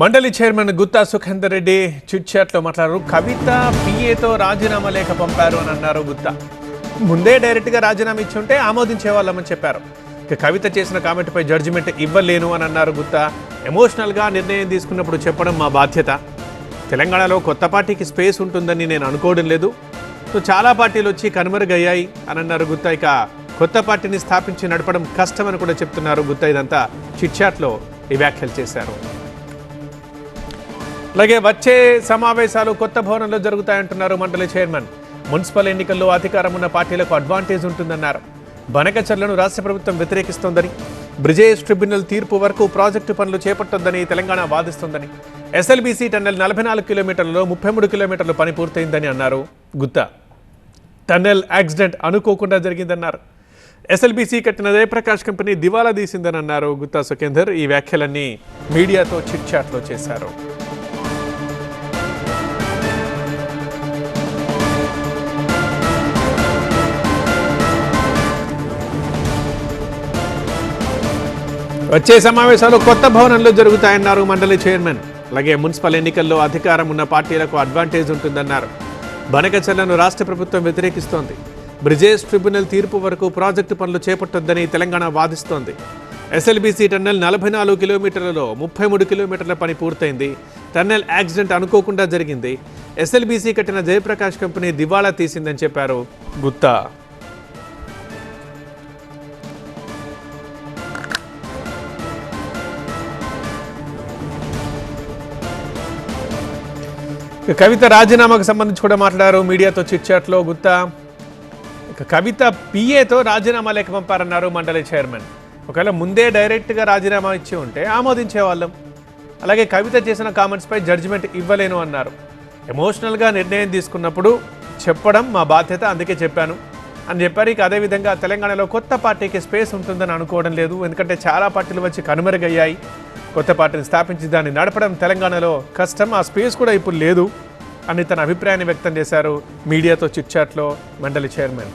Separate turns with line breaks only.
మండలి chairman Gutta Sukhender Reddy chit చాట్లో మాట్లాడారు. కవిత పిఏతో రాజీనామా లేఖ పంపారు అని అన్నారు. గుత్తా ముందే డైరెక్ట్గా రాజీనామా ఇచ్చి ఉంటే ఆమోదించే వాళ్ళమని చెప్పారు. కవిత చేసిన కామెంట్పై జడ్జిమెంట్ ఇవ్వలేను అని అన్నారు. గుత్తా ఎమోషనల్గా నిర్ణయం తీసుకున్నప్పుడు చెప్పడం మా బాధ్యత. తెలంగాణలో కొత్త పార్టీకి స్పేస్ ఉంటుందని నేను అనుకోవడం లేదు. సో చాలా పార్టీలు వచ్చి కనుమరుగయ్యాయి అని అన్నారు. గుత్తా ఇక కొత్త పార్టీని స్థాపించి నడపడం కష్టమని కూడా చెప్తున్నారు. గుత్తా ఇదంతా చిట్ చాట్లో ఈ వ్యాఖ్యలు చేశారు. అలాగే వచ్చే సమావేశాలు కొత్త భవనంలో జరుగుతాయంటున్నారు మండలి చైర్మన్. మున్సిపల్ ఎన్నికల్లో అధికారం ఉన్న పార్టీలకు అడ్వాంటేజ్ ఉంటుందన్నారు. బనకచర్లను రాష్ట్ర ప్రభుత్వం వ్యతిరేకిస్తోందని, బ్రిజేష్ ట్రిబ్యునల్ తీర్పు వరకు ప్రాజెక్టు పనులు చేపట్టొద్దని తెలంగాణ వాదిస్తోందని, ఎస్ఎల్బీసీ టన్నెల్ 44 కిలోమీటర్లలో 33 కిలోమీటర్లు పని పూర్తయిందని అన్నారు. గుత్తా టన్నెల్ యాక్సిడెంట్ అనుకోకుండా జరిగిందన్నారు. ఎస్ఎల్బీసీ కట్టిన జయప్రకాష్ కంపెనీ దివాలా తీసిందని అన్నారు. గుత్తా సుఖేందర్ ఈ వ్యాఖ్యలన్నీ మీడియాతో చిట్ చాట్లో చేశారు. వచ్చే సమావేశాలు కొత్త భవనంలో జరుగుతాయన్నారు మండలి చైర్మన్. అలాగే మున్సిపల్ ఎన్నికల్లో అధికారం ఉన్న పార్టీలకు అడ్వాంటేజ్ ఉంటుందన్నారు. బనకచర్లను రాష్ట్ర ప్రభుత్వం వ్యతిరేకిస్తోంది. బ్రిజేష్ ట్రిబ్యునల్ తీర్పు వరకు ప్రాజెక్టు పనులు చేపట్టొద్దని తెలంగాణ వాదిస్తోంది. ఎస్ఎల్బీసీ టన్నెల్ 44 కిలోమీటర్లలో 33 కిలోమీటర్ల పని పూర్తయింది. టన్నెల్ యాక్సిడెంట్ అనుకోకుండా జరిగింది. ఎస్ఎల్బీసీ కట్టిన జయప్రకాష్ కంపెనీ దివాళా తీసిందని చెప్పారు గుత్తా. కవిత రాజీనామాకు సంబంధించి కూడా మాట్లాడారు మీడియాతో చిట్ చాట్లో గుత్తా. కవిత పిఏతో రాజీనామా లేఖ పంపారన్నారు మండలి చైర్మన్. ఒకవేళ ముందే డైరెక్ట్గా రాజీనామా ఇచ్చి ఉంటే ఆమోదించే వాళ్ళం. అలాగే కవిత చేసిన కామెంట్స్పై జడ్జిమెంట్ ఇవ్వలేను అన్నారు. ఎమోషనల్గా నిర్ణయం తీసుకున్నప్పుడు చెప్పడం మా బాధ్యత, అందుకే చెప్పాను అని చెప్పారు. ఇక అదేవిధంగా తెలంగాణలో కొత్త పార్టీకి స్పేస్ ఉంటుందని అనుకోవడం లేదు. ఎందుకంటే చాలా పార్టీలు వచ్చి కనుమరుగయ్యాయి. కొత్త పార్టీని స్థాపించి దాన్ని నడపడం తెలంగాణలో కష్టం. ఆ స్పేస్ కూడా ఇప్పుడు లేదు అని తన అభిప్రాయాన్ని వ్యక్తం చేశారు మీడియాతో చిట్ చాట్లో మండలి చైర్మన్.